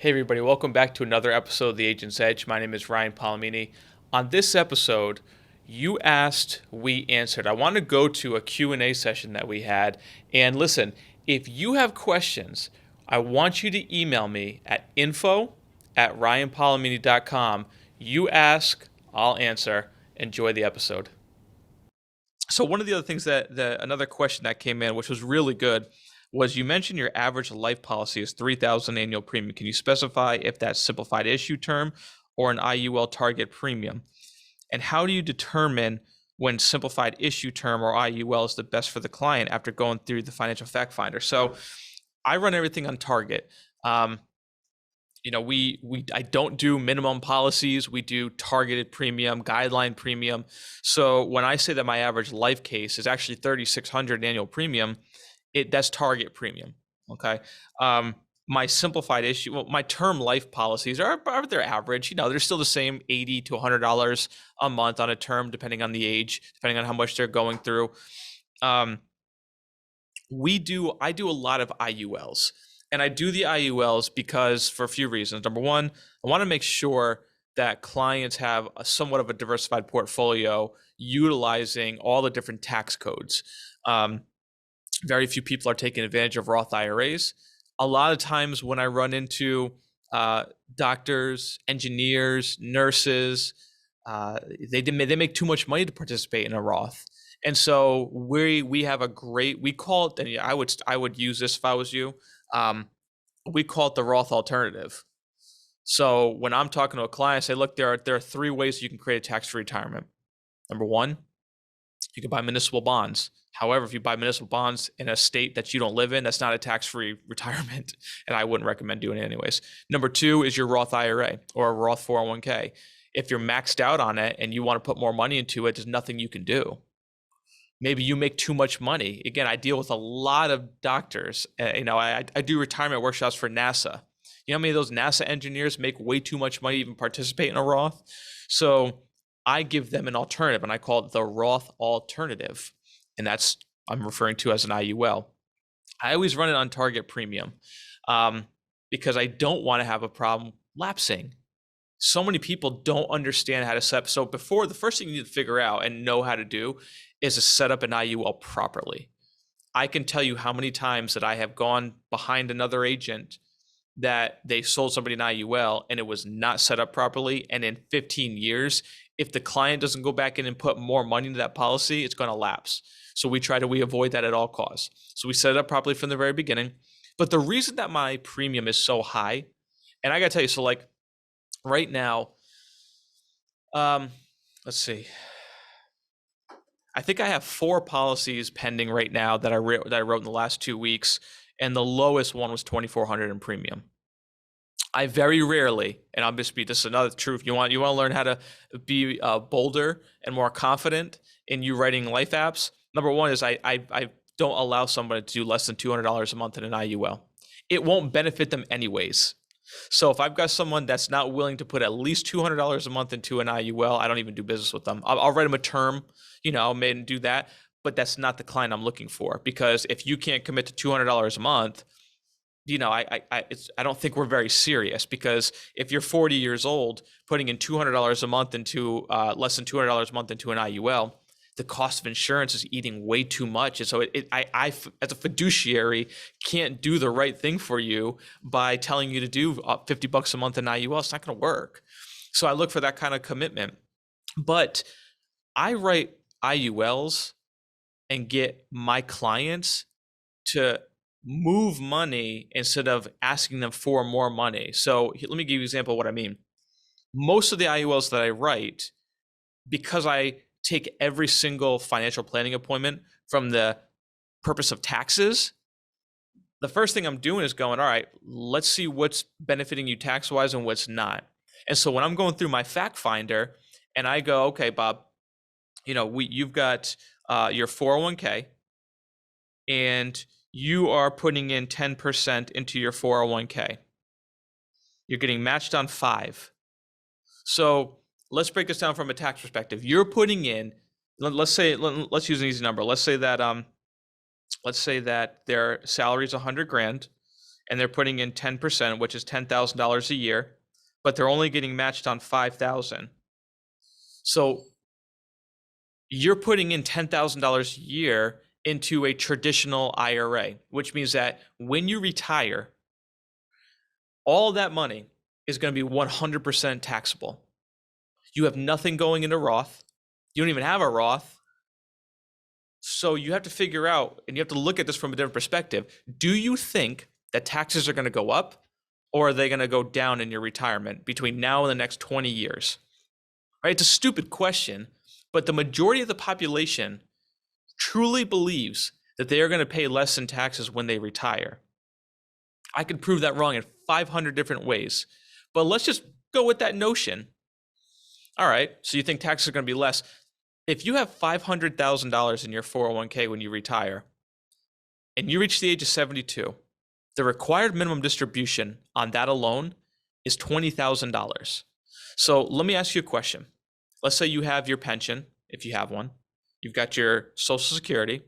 Hey everybody, welcome back to another episode of The Agent's Edge. My name is Ryan Polimeni. On this episode, you asked, we answered. I want to go to a Q&A session that we had. And listen, if you have questions, I want you to email me at info@ryanpolimeni.com. You ask, I'll answer. Enjoy the episode. So one of the other things another question that came in, which was really good, was you mentioned your average life policy is $3,000 annual premium. Can you specify if that's simplified issue term or an IUL target premium? And how do you determine when simplified issue term or IUL is the best for the client after going through the financial fact finder? So I run everything on target. I don't do minimum policies. We do targeted premium, guideline premium. So when I say that my average life case is actually $3,600 annual premium, that's target premium. Okay. My simplified issue, my term life policies are their average. They're still the same $80 to $100 a month on a term, depending on the age, depending on how much they're going through. I do a lot of IULs. And I do the IULs because for a few reasons. Number one, I want to make sure that clients have somewhat of a diversified portfolio utilizing all the different tax codes. Very few people are taking advantage of Roth IRAs. A lot of times when I run into doctors, engineers, nurses, they make too much money to participate in a Roth. And so we have we call it, and I would use this if I was you. We call it the Roth alternative. So when I'm talking to a client, I say, look, there are three ways you can create a tax-free retirement. Number one, you can buy municipal bonds. However, if you buy municipal bonds in a state that you don't live in, that's not a tax-free retirement, and I wouldn't recommend doing it anyways. Number two is your Roth IRA or a Roth 401k. If you're maxed out on it and you want to put more money into it, there's nothing you can do. Maybe you make too much money. Again, I deal with a lot of doctors. I do retirement workshops for NASA. You know how many of those NASA engineers make way too much money to even participate in a Roth? So I give them an alternative, and I call it the Roth alternative. And that's I'm referring to as an IUL. I always run it on target premium because I don't want to have a problem lapsing. So many people don't understand how to set up. So the first thing you need to figure out and know how to do is to set up an IUL properly. I can tell you how many times that I have gone behind another agent that they sold somebody an IUL and it was not set up properly. And in 15 years, if the client doesn't go back in and put more money into that policy, it's going to lapse. So we avoid that at all costs. So we set it up properly from the very beginning. But the reason that my premium is so high, and I got to tell you, so like right now, let's see. I think I have 4 policies pending right now that I wrote in the last 2 weeks, and the lowest one was $2,400 in premium. I very rarely, and this is another truth. You want to learn how to be bolder and more confident in you writing life apps. Number one is I don't allow somebody to do less than $200 a month in an IUL. It won't benefit them anyways. So if I've got someone that's not willing to put at least $200 a month into an IUL, I don't even do business with them. I'll write them a term, maybe do that, but that's not the client I'm looking for. Because if you can't commit to $200 a month, I don't think we're very serious. Because if you're 40 years old, putting in $200 a month into less than $200 a month into an IUL, the cost of insurance is eating way too much. And so I as a fiduciary can't do the right thing for you by telling you to do $50 a month in IUL. It's not going to work. So I look for that kind of commitment. But I write IULs and get my clients to move money instead of asking them for more money. So let me give you an example of what I mean. Most of the IULs that I write, because I take every single financial planning appointment from the purpose of taxes, the first thing I'm doing is going, all right, let's see what's benefiting you tax-wise and what's not. And so when I'm going through my fact finder and I go, okay, Bob, you've got your 401k and you are putting in 10% into your 401k. You're getting matched on 5. So let's break this down from a tax perspective. You're putting in, let's use an easy number. Let's say that their salary is $100,000 and they're putting in 10%, which is $10,000 a year, but they're only getting matched on 5,000. So you're putting in $10,000 a year into a traditional IRA, which means that when you retire, all that money is going to be 100% taxable. You have nothing going into Roth. You don't even have a Roth. So you have to figure out, and you have to look at this from a different perspective. Do you think that taxes are going to go up, or are they going to go down in your retirement between now and the next 20 years? Right? It's a stupid question, but the majority of the population truly believes that they are going to pay less in taxes when they retire. I could prove that wrong in 500 different ways, but let's just go with that notion. All right, so you think taxes are going to be less. If you have $500,000 in your 401k when you retire, and you reach the age of 72, the required minimum distribution on that alone is $20,000. So let me ask you a question. Let's say you have your pension, if you have one. You've got your Social Security,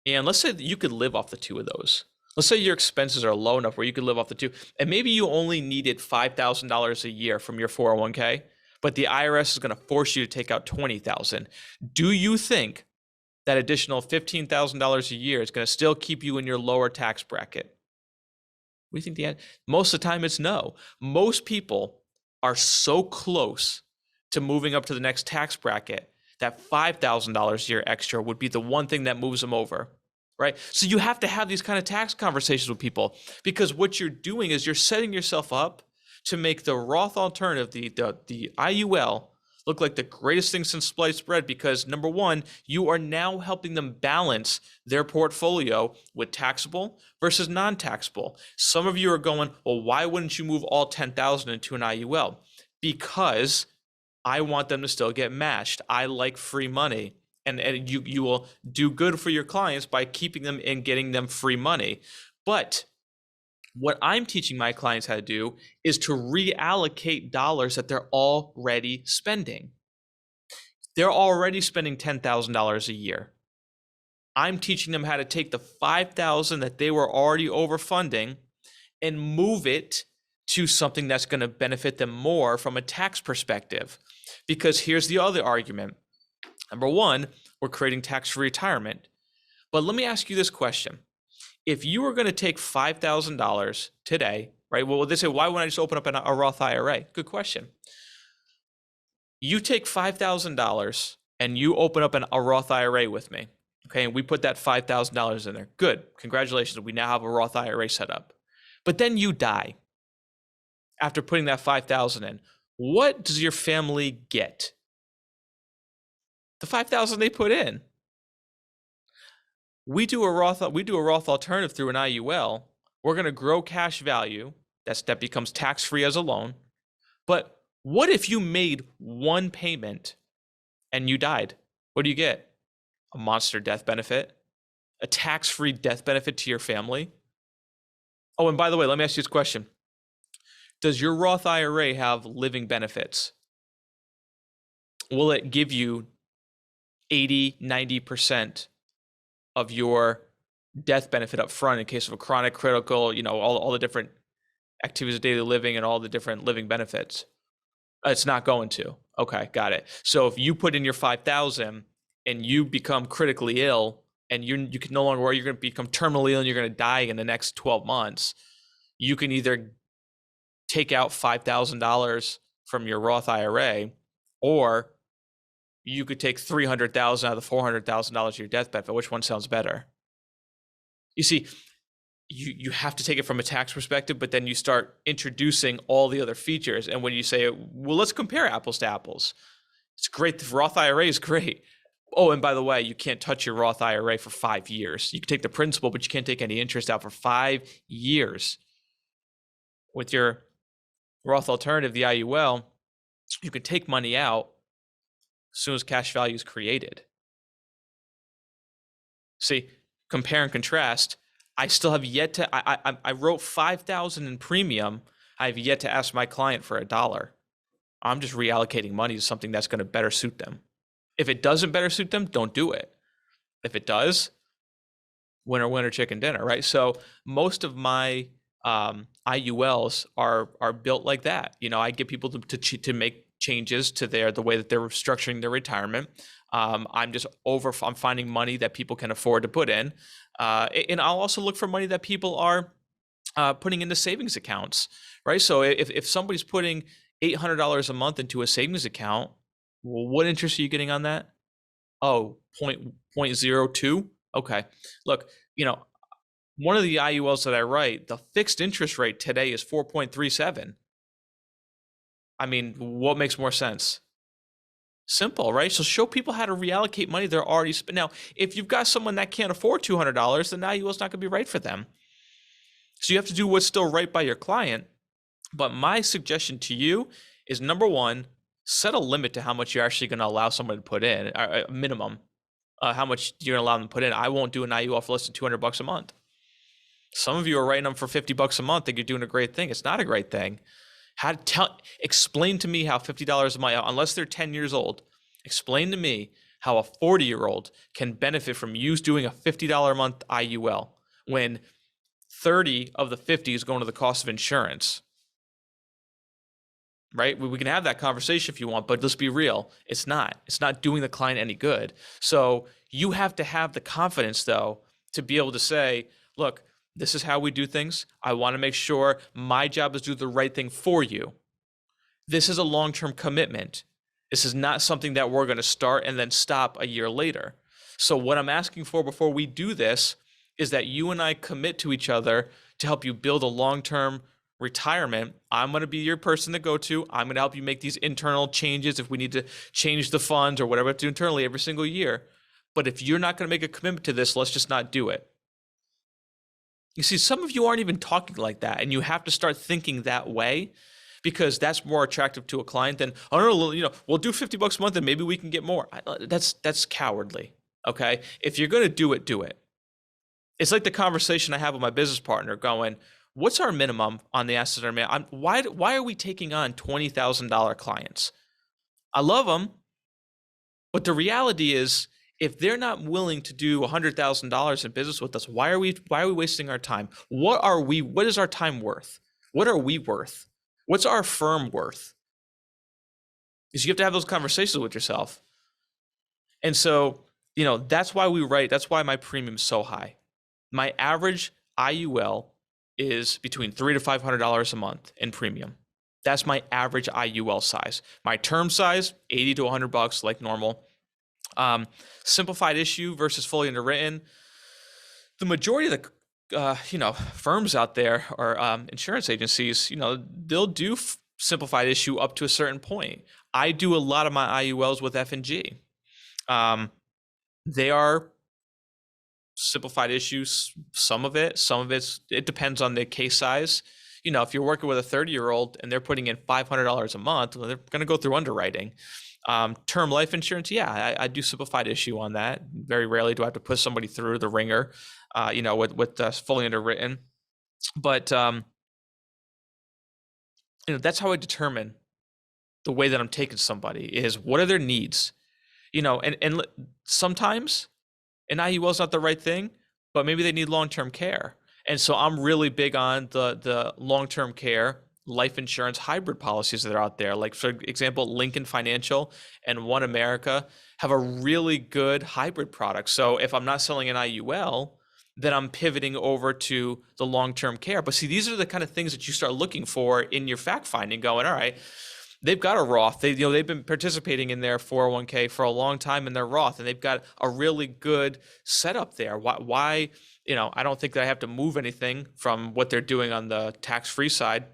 and let's say that you could live off the two of those. Let's say your expenses are low enough where you could live off the two, and maybe you only needed $5,000 a year from your 401k, but the IRS is going to force you to take out $20,000. Do you think that additional $15,000 a year is going to still keep you in your lower tax bracket? We think most of the time it's no. Most people are so close to moving up to the next tax bracket that $5,000 a year extra would be the one thing that moves them over, right? So you have to have these kind of tax conversations with people, because what you're doing is you're setting yourself up to make the Roth alternative, the IUL, look like the greatest thing since sliced bread, because number one, you are now helping them balance their portfolio with taxable versus non-taxable. Some of you are going, well, why wouldn't you move all 10,000 into an IUL? Because I want them to still get matched. I like free money. And you will do good for your clients by keeping them and getting them free money. But what I'm teaching my clients how to do is to reallocate dollars that they're already spending. They're already spending $10,000 a year. I'm teaching them how to take the $5,000 that they were already overfunding and move it to something that's going to benefit them more from a tax perspective. Because here's the other argument. Number one, we're creating tax-free retirement. But let me ask you this question. If you were going to take $5,000 today, right? Well, they say, why wouldn't I just open up a Roth IRA? Good question. You take $5,000 and you open up a Roth IRA with me, okay? And we put that $5,000 in there. Good. Congratulations. We now have a Roth IRA set up. But then you die after putting that $5,000 in. What does your family get? The $5,000 they put in. We do a Roth alternative through an IUL. We're going to grow cash value. That becomes tax-free as a loan. But what if you made one payment and you died? What do you get? A monster death benefit, a tax-free death benefit to your family. Oh, and by the way, let me ask you this question. Does your Roth IRA have living benefits? Will it give you 80, 90% of your death benefit up front in case of a chronic, critical, all the different activities of daily living and all the different living benefits? It's not going to. Okay, got it. So if you put in your 5,000 and you become critically ill and you can no longer work, you're going to become terminally ill and you're going to die in the next 12 months, you can either take out $5,000 from your Roth IRA, or you could take $300,000 out of the $400,000 of your death benefit. Which one sounds better? You see, you have to take it from a tax perspective, but then you start introducing all the other features. And when you say, well, let's compare apples to apples. It's great. The Roth IRA is great. Oh, and by the way, you can't touch your Roth IRA for 5 years. You can take the principal, but you can't take any interest out for 5 years. With your Roth alternative, the IUL, you can take money out as soon as cash value is created. See, compare and contrast. I still have yet to, I wrote $5,000 in premium. I have yet to ask my client for $1. I'm just reallocating money to something that's going to better suit them. If it doesn't better suit them, don't do it. If it does, winner chicken dinner, right? So most of my IULs are built like that. I get people to make changes to the way that they're structuring their retirement. I'm finding money that people can afford to put in, and I'll also look for money that people are putting into savings accounts, right? So if somebody's putting $800 a month into a savings account, well, what interest are you getting on that? Oh, 0.02. Okay. Look, one of the IULs that I write, the fixed interest rate today is 4.37. I mean, what makes more sense? Simple, right? So show people how to reallocate money they're already spent. Now, if you've got someone that can't afford $200, then IUL's not going to be right for them. So you have to do what's still right by your client. But my suggestion to you is, number one, set a limit to how much you're actually going to allow someone to put in, a minimum, how much you're going to allow them to put in. I won't do an IUL for less than $200 a month. Some of you are writing them for $50 a month, think you're doing a great thing. It's not a great thing. Explain to me how $50 a month, unless they're 10 years old, explain to me how a 40-year-old can benefit from you doing a $50 a month IUL when 30 of the 50 is going to the cost of insurance. Right? We can have that conversation if you want, but let's be real. It's not doing the client any good. So you have to have the confidence, though, to be able to say, look, this is how we do things. I want to make sure my job is to do the right thing for you. This is a long-term commitment. This is not something that we're going to start and then stop a year later. So what I'm asking for before we do this is that you and I commit to each other to help you build a long-term retirement. I'm going to be your person to go to. I'm going to help you make these internal changes if we need to change the funds or whatever to do internally every single year. But if you're not going to make a commitment to this, let's just not do it. You see, some of you aren't even talking like that, and you have to start thinking that way, because that's more attractive to a client than, oh no, we'll do $50 a month and maybe we can get more. That's cowardly. Okay, if you're going to do it, do it. It's like the conversation I have with my business partner, going, what's our minimum on the assets under management? Why are we taking on $20,000 clients? I love them, but the reality is, if they're not willing to do $100,000 in business with us, why are we wasting our time? What is our time worth? What are we worth? What's our firm worth? Because you have to have those conversations with yourself. And so, that's why that's why my premium is so high. My average IUL is between $300 to $500 a month in premium. That's my average IUL size. My term size, $80 to $100 like normal. Simplified issue versus fully underwritten. The majority of the firms out there, or insurance agencies, they'll do simplified issue up to a certain point. I do a lot of my IULs with F&G. They are simplified issues. Some of it depends on the case size. If you're working with a 30-year-old and they're putting in $500 a month, well, they're going to go through underwriting. Term life insurance, yeah, I do simplified issue on that. Very rarely do I have to put somebody through the ringer, with fully underwritten. But that's how I determine the way that I'm taking somebody is, what are their needs, and sometimes an IUL is not the right thing, but maybe they need long-term care. And so I'm really big on the long-term care life insurance hybrid policies that are out there. Like, for example, Lincoln Financial and One America have a really good hybrid product. So if I'm not selling an IUL, then I'm pivoting over to the long-term care. But see, these are the kind of things that you start looking for in your fact finding, going, all right, they've got a Roth. They've been participating in their 401k for a long time in their Roth, and they've got a really good setup there. Why I don't think that I have to move anything from what they're doing on the tax-free side.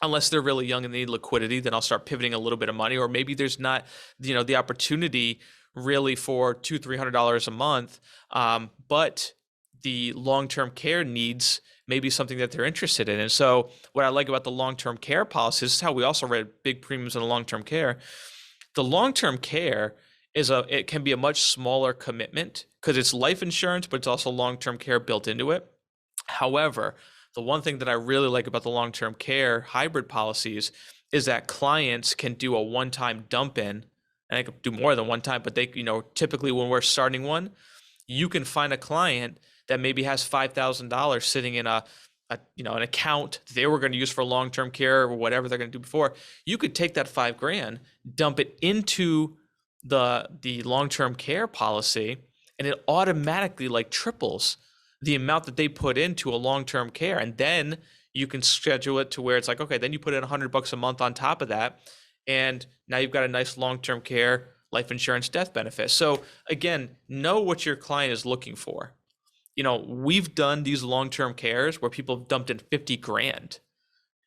Unless they're really young and they need liquidity, then I'll start pivoting a little bit of money. Or maybe there's not, the opportunity really for $200-$300 a month, but the long-term care needs may be something that they're interested in. And so what I like about the long-term care policy, this is how we also read big premiums in the long-term care. The long-term care it can be a much smaller commitment because it's life insurance, but it's also long-term care built into it. However, the one thing that I really like about the long-term care hybrid policies is that clients can do a one-time dump in, and they can do more than one time, but they, typically when we're starting one, you can find a client that maybe has $5,000 sitting in an account they were going to use for long-term care or whatever they're going to do before. You could take that $5,000, dump it into the long-term care policy, and it automatically like triples the amount that they put into a long-term care. And then you can schedule it to where it's like, okay, then you put in $100 a month on top of that, and now you've got a nice long-term care life insurance death benefit. So again, know what your client is looking for. We've done these long-term cares where people have dumped in 50 grand,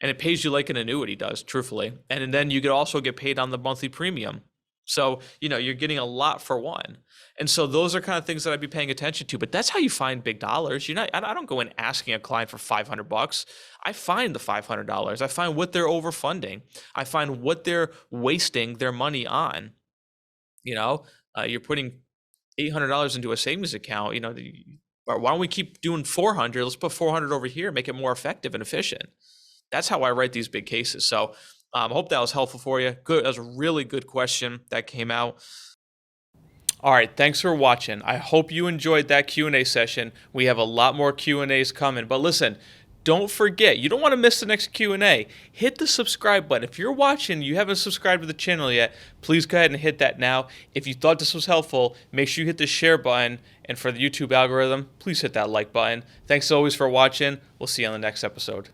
and it pays you like an annuity does, truthfully. And then you could also get paid on the monthly premium. So, you're getting a lot for one. And so those are kind of things that I'd be paying attention to, but that's how you find big dollars. I don't go in asking a client for $500. I find the $500. I find what they're overfunding. I find what they're wasting their money on. You're putting $800 into a savings account, why don't we keep doing 400? Let's put 400 over here, make it more effective and efficient. That's how I write these big cases. So I hope that was helpful for you. Good. That was a really good question that came out. All right, thanks for watching. I hope you enjoyed that Q&A session. We have a lot more Q&As coming, but listen, don't forget, you don't want to miss the next Q&A. Hit the subscribe button. If you're watching, you haven't subscribed to the channel yet, please go ahead and hit that now. If you thought this was helpful, make sure you hit the share button. And for the YouTube algorithm, please hit that like button. Thanks always for watching. We'll see you on the next episode.